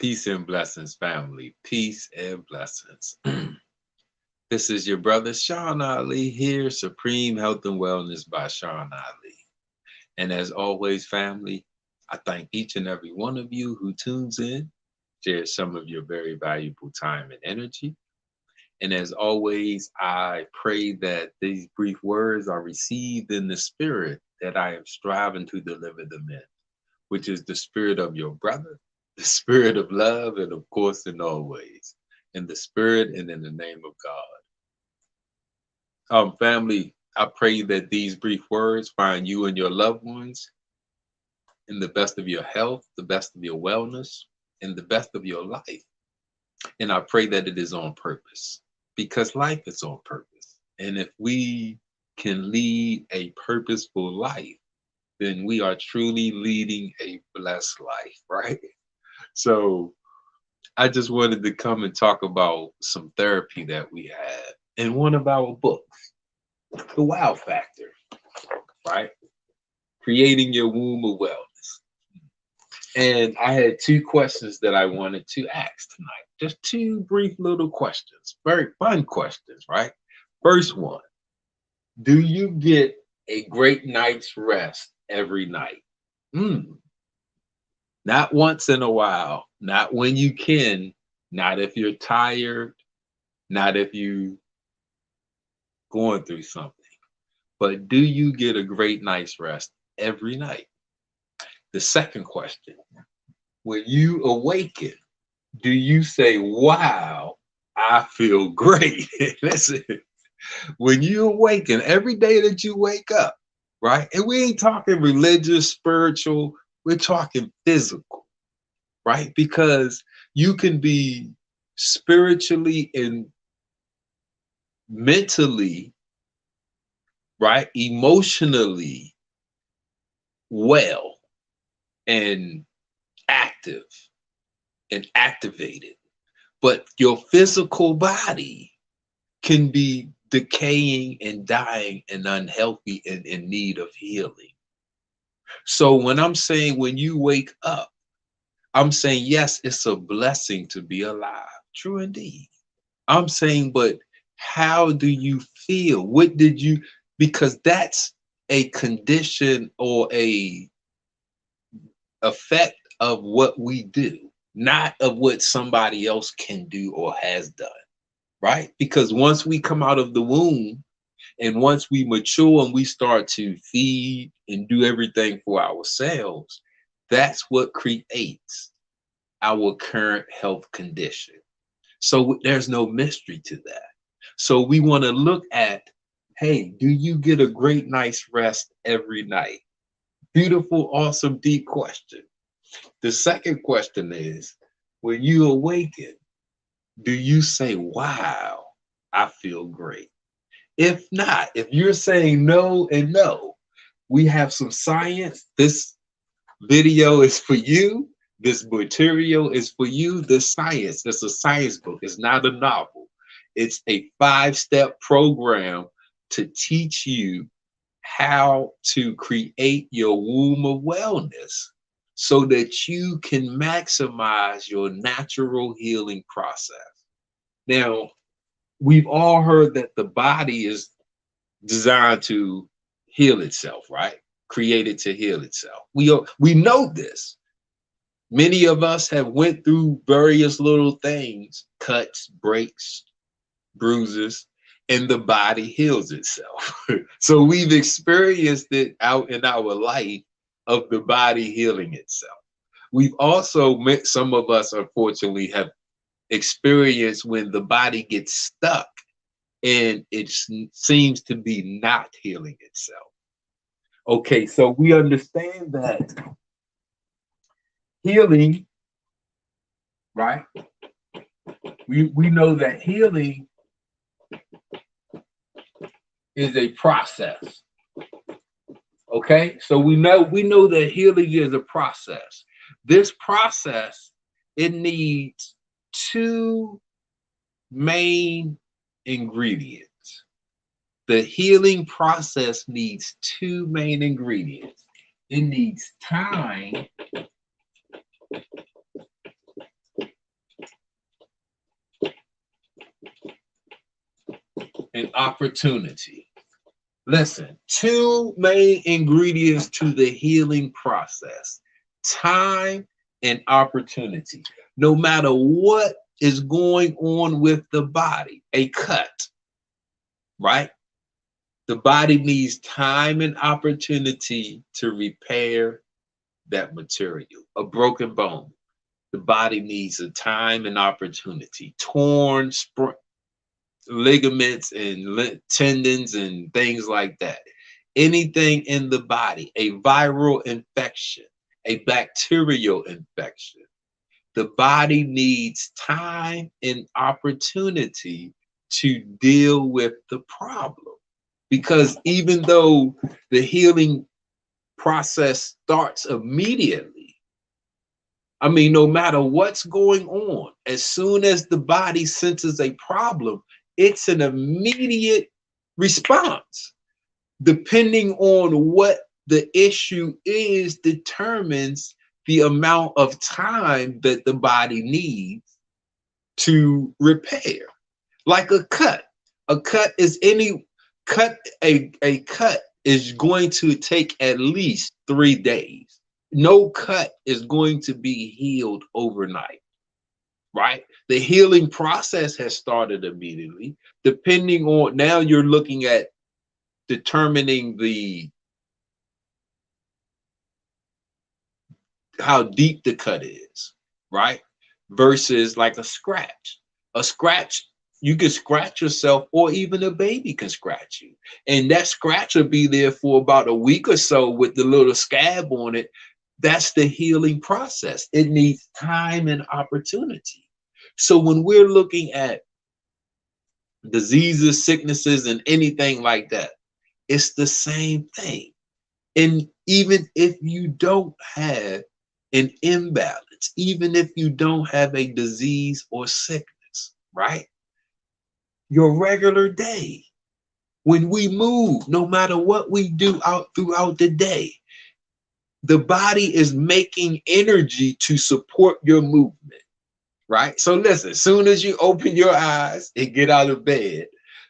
Peace and blessings, family. Peace and blessings. This is your brother Sean Ali here, Supreme Health and Wellness by Sean Ali. And as always, family, I thank each and every one of you who tunes in, shares some of your very valuable time and energy. And as always, I pray that these brief words are received in the spirit that I am striving to deliver them in, which is the spirit of your brother, the spirit of love, and of course, in all ways, in the spirit and in the name of God. Family, I pray that these brief words find you and your loved ones in the best of your health, the best of your wellness, and the best of your life. And I pray that it is on purpose, because life is on purpose. And if we can lead a purposeful life, then we are truly leading a blessed life, right? So I just wanted to come and talk about some therapy that we have in one of our books, The Wow Factor, right? Creating your womb of wellness. And I had two questions that I wanted to ask tonight. Just two brief little questions, very fun questions, right? First one, do you get a great night's rest every night? Not once in a while, not when you can, not if you're tired, not if you going through something, but do you get a great night's rest every night? The second question, when you awaken, do you say, wow, I feel great? Listen, when you awaken, every day that you wake up, right? And we ain't talking religious, spiritual, we're talking physical, right? Because you can be spiritually and mentally, right? Emotionally well and active and activated, but your physical body can be decaying and dying and unhealthy and in need of healing. So when I'm saying when you wake up, I'm saying, yes, it's a blessing to be alive. True indeed. I'm saying, but how do you feel? What did you, because that's a condition or a effect of what we do, not of what somebody else can do or has done, right? Because once we come out of the womb and once we mature and we start to feed and do everything for ourselves, that's what creates our current health condition. So there's no mystery to that. So we want to look at, hey, do you get a great night's rest every night? Beautiful, awesome, deep question. The second question is, when you awaken, do you say, wow, I feel great? If not, if you're saying no and no, we have some science. This video is for you. This material is for you. This science, it's a science book. It's not a novel. It's a 5-step program to teach you how to create your womb of wellness so that you can maximize your natural healing process. Now, we've all heard that the body is designed to heal itself, right? Created to heal itself. We know this. Many of us have went through various little things, cuts, breaks, bruises, and the body heals itself. So we've experienced it out in our life of the body healing itself. We've also met, some of us unfortunately have experienced when the body gets stuck and it seems to be not healing itself. Okay, so we understand that healing, right? We know that healing is a process. Okay, so we know that healing is a process. This process, it needs two main ingredients. The healing process needs two main ingredients. It needs time and opportunity. Listen, two main ingredients to the healing process: time and opportunity. No matter what is going on with the body, a cut, right? The body needs time and opportunity to repair that material. A broken bone, the body needs a time and opportunity. Torn ligaments and tendons and things like that. Anything in the body, a viral infection, a bacterial infection, the body needs time and opportunity to deal with the problem. Because even though the healing process starts immediately, I mean, no matter what's going on, as soon as the body senses a problem, it's an immediate response. Depending on what the issue is, determines the amount of time that the body needs to repair. Like a cut. A cut is any cut, a cut is going to take at least 3 days. No cut is going to be healed overnight, right? The healing process has started immediately. Depending on, now you're looking at determining how deep the cut is, right? Versus like a scratch. A scratch, you can scratch yourself, or even a baby can scratch you. And that scratch will be there for about a week or so with the little scab on it. That's the healing process. It needs time and opportunity. So when we're looking at diseases, sicknesses, and anything like that, it's the same thing. And even if you don't have an imbalance, even if you don't have a disease or sickness, right? Your regular day, when we move, no matter what we do out throughout the day, the body is making energy to support your movement, right? So listen, as soon as you open your eyes and get out of bed,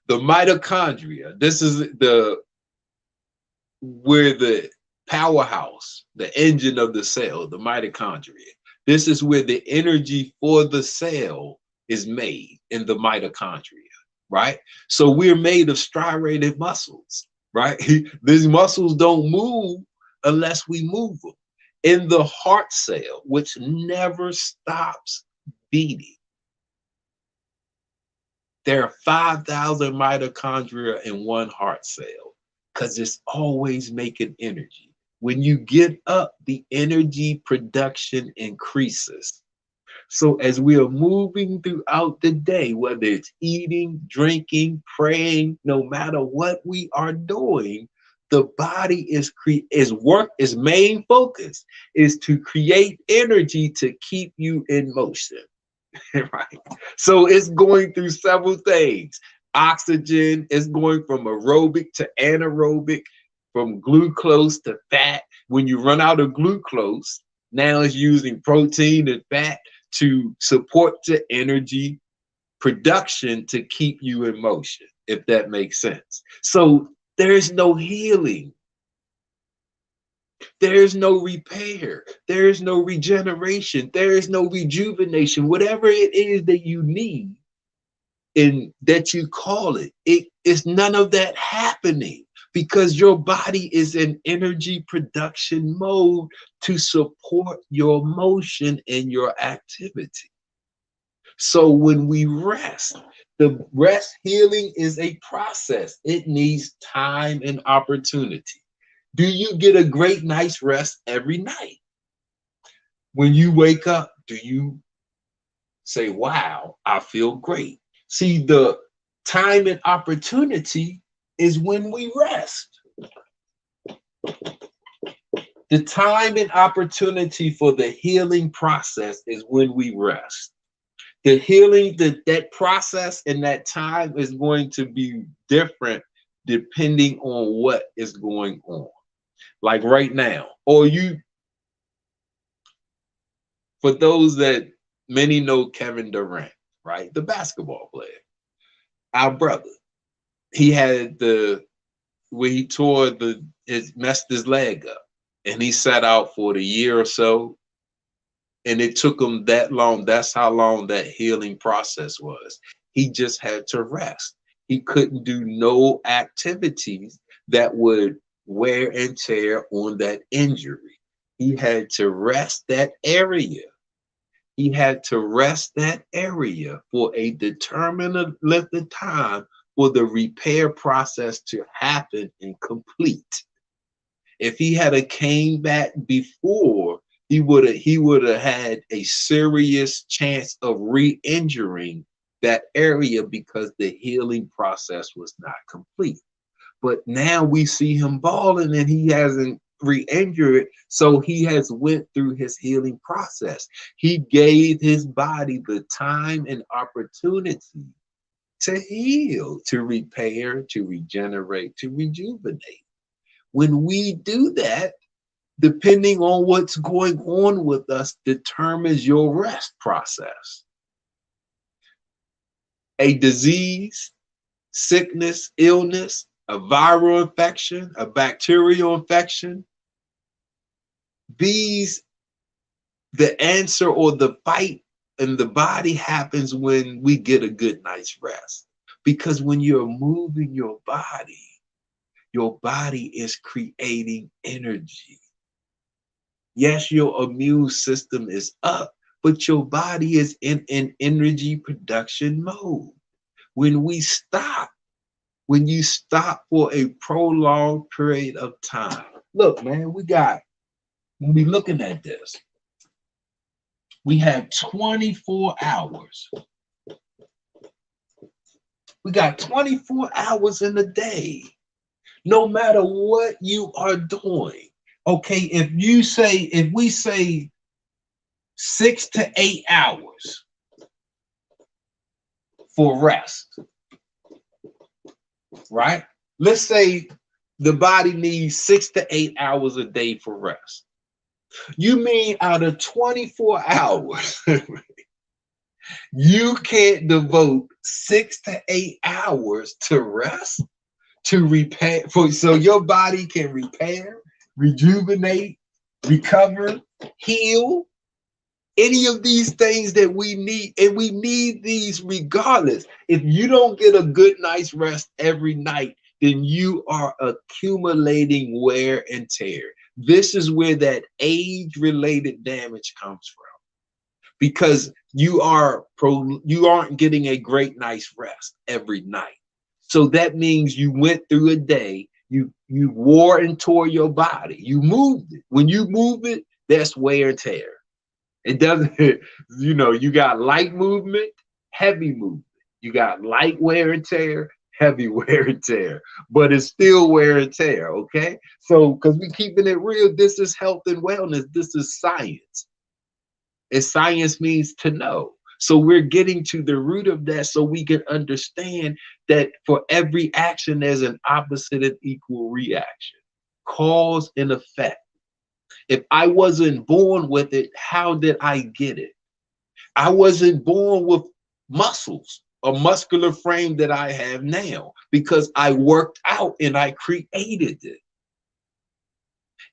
the mitochondria, this is where the powerhouse, the engine of the cell, the mitochondria. This is where the energy for the cell is made, in the mitochondria, right? So we're made of striated muscles, right? These muscles don't move unless we move them. In the heart cell, which never stops beating, there are 5,000 mitochondria in one heart cell, because it's always making energy. When you get up, the energy production increases. So as we are moving throughout the day, whether it's eating, drinking, praying, no matter what we are doing, the body its main focus is to create energy to keep you in motion. Right? So it's going through several things. Oxygen is going from aerobic to anaerobic, from glucose to fat. When you run out of glucose, now it's using protein and fat to support the energy production to keep you in motion, if that makes sense. So there's no healing. There is no repair. There is no regeneration. There is no rejuvenation. Whatever it is that you need and that you call it, it's none of that happening, because your body is in energy production mode to support your motion and your activity. So when we rest, the rest healing is a process. It needs time and opportunity. Do you get a great night's rest every night? When you wake up, do you say, wow, I feel great? See, the time and opportunity is when we rest. The time and opportunity for the healing process is when we rest. The healing, that process and that time is going to be different depending on what is going on. Like right now, or for those that many know Kevin Durant, right? The basketball player, our brother. he had the where he tore messed his leg up, and he sat out for the year or so, and it took him that long. That's how long that healing process was. He just had to rest. He couldn't do no activities that would wear and tear on that injury. He had to rest that area. He had to rest that area for a determined length of time for the repair process to happen and complete. If he had a came back before, he would have had a serious chance of re-injuring that area because the healing process was not complete. But now we see him balling and he hasn't re-injured, so he has went through his healing process. He gave his body the time and opportunity to heal, to repair, to regenerate, to rejuvenate. When we do that, depending on what's going on with us, determines your rest process. A disease, sickness, illness, a viral infection, a bacterial infection, the answer or the fight in the body happens when we get a good night's rest. Because when you're moving your body is creating energy. Yes, your immune system is up, but your body is in an energy production mode. When we stop, when you stop for a prolonged period of time, look, man, when we looking at this, we have 24 hours. We got 24 hours in a day, no matter what you are doing. Okay, if we say 6 to 8 hours for rest, right? Let's say the body needs 6 to 8 hours a day for rest. You mean out of 24 hours, you can't devote 6 to 8 hours to rest, to repair, so your body can repair, rejuvenate, recover, heal, any of these things that we need, and we need these regardless. If you don't get a good night's rest every night, then you are accumulating wear and tear. This is where that age-related damage comes from, because you aren't getting a great night's rest every night. So that means you went through a day, you wore and tore your body, you moved it. When you move it, that's wear and tear. It doesn't, you got light movement, heavy movement. You got light wear and tear, heavy wear and tear, but it's still wear and tear, okay? So, because we keeping it real, this is health and wellness. This is science. And science means to know. So we're getting to the root of that so we can understand that for every action, there's an opposite and equal reaction. Cause and effect. If I wasn't born with it, how did I get it? I wasn't born with muscles, a muscular frame that I have now, because I worked out and I created it.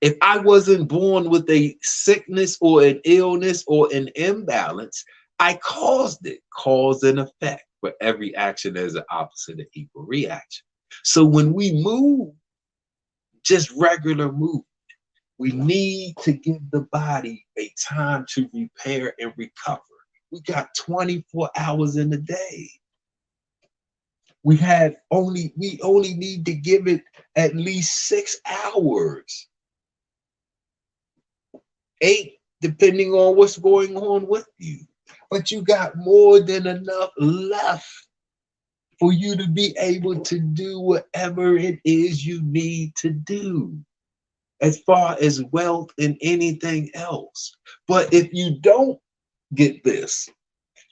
If I wasn't born with a sickness or an illness or an imbalance, I caused it. Cause and effect. For every action, there's an opposite and equal reaction. So when we move, just regular movement, we need to give the body a time to repair and recover. We got 24 hours in a day. We only need to give it at least 6 hours. 8, depending on what's going on with you. But you got more than enough left for you to be able to do whatever it is you need to do, as far as wealth and anything else. But if you don't get this,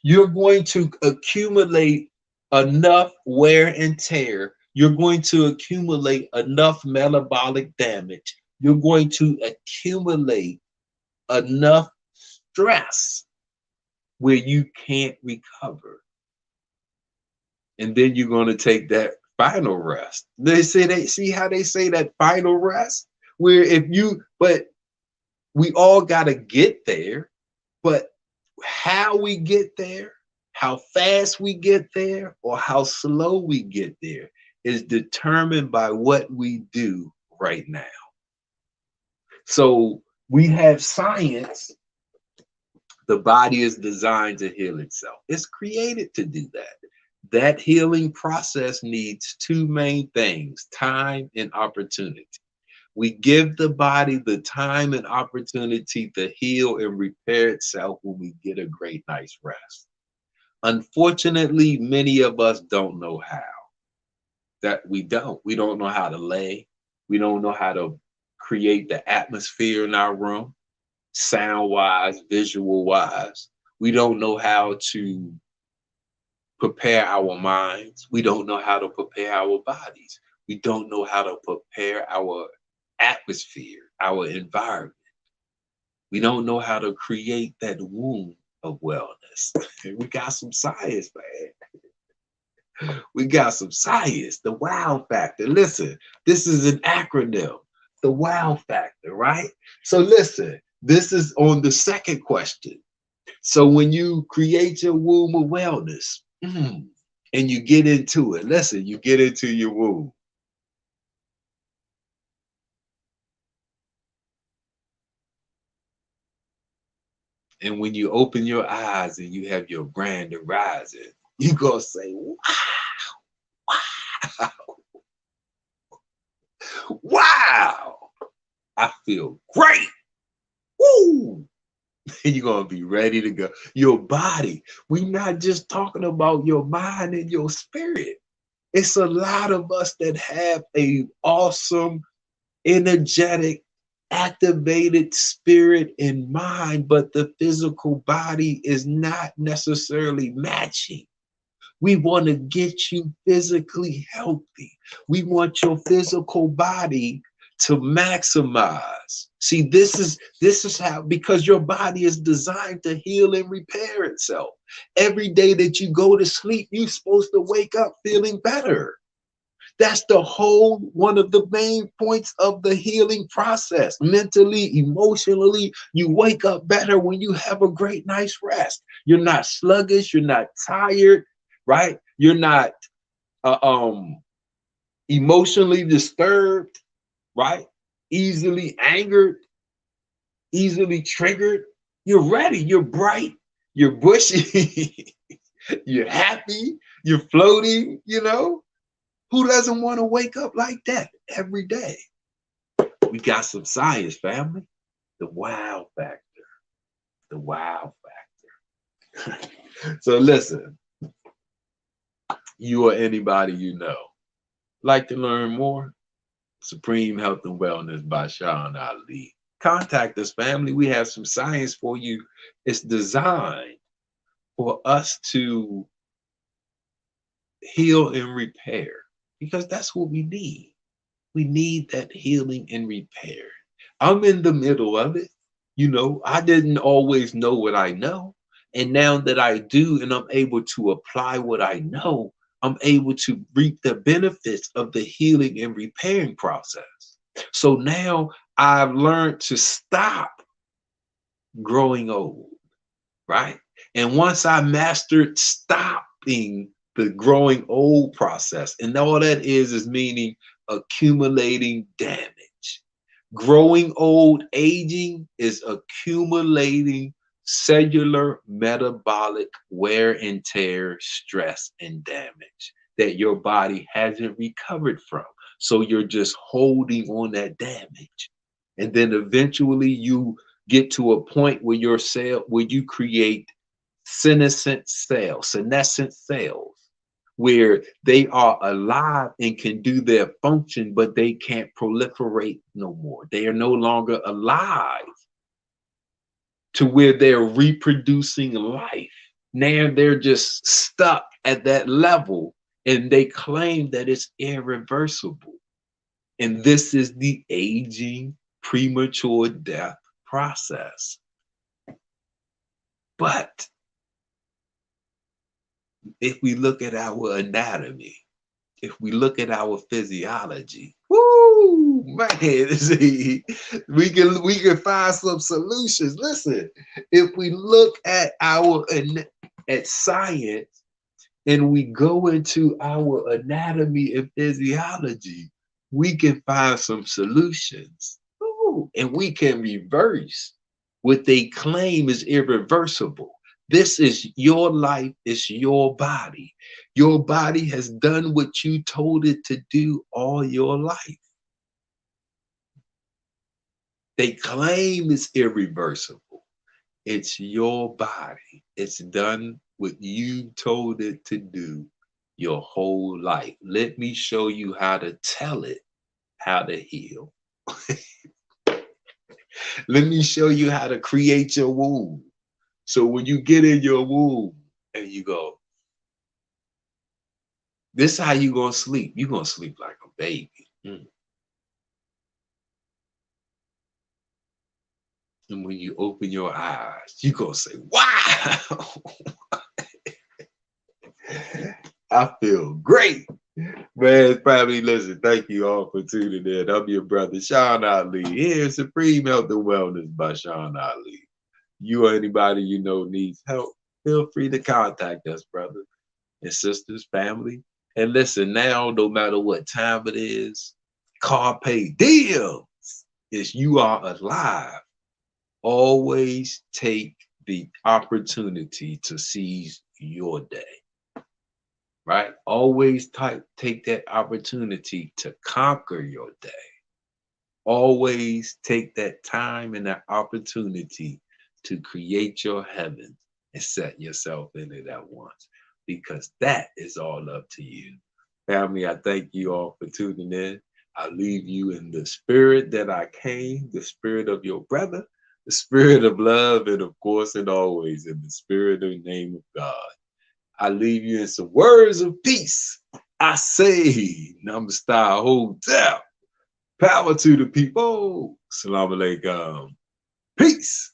you're going to accumulate enough wear and tear. You're going to accumulate enough metabolic damage. You're going to accumulate enough stress where you can't recover. And then you're going to take that Final rest. They see how they say that final rest? Where but we all got to get there, but how we get there, how fast we get there, or how slow we get there is determined by what we do right now. So we have science. The body is designed to heal itself. It's created to do that. That healing process needs two main things: time and opportunity. We give the body the time and opportunity to heal and repair itself when we get a great night's rest. Unfortunately, many of us don't know how. We don't know how to lay. We don't know how to create the atmosphere in our room, sound wise, visual wise. We don't know how to prepare our minds. We don't know how to prepare our bodies. We don't know how to prepare our atmosphere, our environment. We don't know how to create that womb of wellness. We got some science, man. We got some science, the wow factor. Listen, this is an acronym, the wow factor, right? So listen, this is on the second question. So when you create your womb of wellness, and you get into it, listen, you get into your womb. And when you open your eyes and you have your grand arising, you gonna say, wow, wow, I feel great. Woo! And you're gonna be ready to go. Your body. We're not just talking about your mind and your spirit. It's a lot of us that have a awesome, energetic, activated spirit and mind, but the physical body is not necessarily matching. We want to get you physically healthy. We want your physical body to maximize. See, this is how, because your body is designed to heal and repair itself. Every day that you go to sleep, you're supposed to wake up feeling better. That's the whole one of the main points of the healing process. Mentally, emotionally, you wake up better when you have a great night's rest. You're not sluggish, you're not tired, right? You're not emotionally disturbed, right? Easily angered, easily triggered. You're ready, you're bright, you're bushy, you're happy, you're floating, you know? Who doesn't want to wake up like that every day? We got some science, family. The wow factor. The wow factor. So listen, you or anybody you know like to learn more? Supreme Health and Wellness by Sean Ali. Contact us, family. We have some science for you. It's designed for us to heal and repair because that's what we need. We need that healing and repair. I'm in the middle of it. You know, I didn't always know what I know. And now that I do, and I'm able to apply what I know, I'm able to reap the benefits of the healing and repairing process. So now I've learned to stop growing old, right? And once I mastered stopping the growing old process, and all that is meaning accumulating damage. Growing old, aging is accumulating cellular metabolic wear and tear, stress, and damage that your body hasn't recovered from. So you're just holding on that damage. And then eventually you get to a point where your cell, where you create senescent cells, where they are alive and can do their function, but they can't proliferate no more. They are no longer alive to where they're reproducing life. Now they're just stuck at that level and they claim that it's irreversible. And this is the aging, premature death process. But if we look at our anatomy, if we look at our physiology, woo, man, see, we can find some solutions. Listen, if we look at at science and we go into our anatomy and physiology, we can find some solutions. Ooh, and we can reverse what they claim is irreversible. This is your life, it's your body. Your body has done what you told it to do all your life. They claim it's irreversible. It's your body. It's done what you told it to do your whole life. Let me show you how to tell it how to heal. Let me show you how to create your womb. So when you get in your womb and you go, this is how you gonna sleep. You're gonna sleep like a baby. And when you open your eyes, you're gonna say, wow, I feel great. Man, family, listen, thank you all for tuning in. I'm your brother, Sean Ali. Here's Supreme Health and Wellness by Sean Ali. You or anybody you know needs help, feel free to contact us, brother and sisters, family. And listen, now, no matter what time it is, carpe diem is you are alive. Always take the opportunity to seize your day, right? Always take that opportunity to conquer your day. Always take that time and that opportunity to create your heaven and set yourself in it at once, because that is all up to you. Family, I thank you all for tuning in. I leave you in the spirit that I came, the spirit of your brother, the spirit of love, and of course, and always in the spirit of the name of God. I leave you in some words of peace. I say, Namaste Hotel. Power to the people. Salam alaikum. Peace.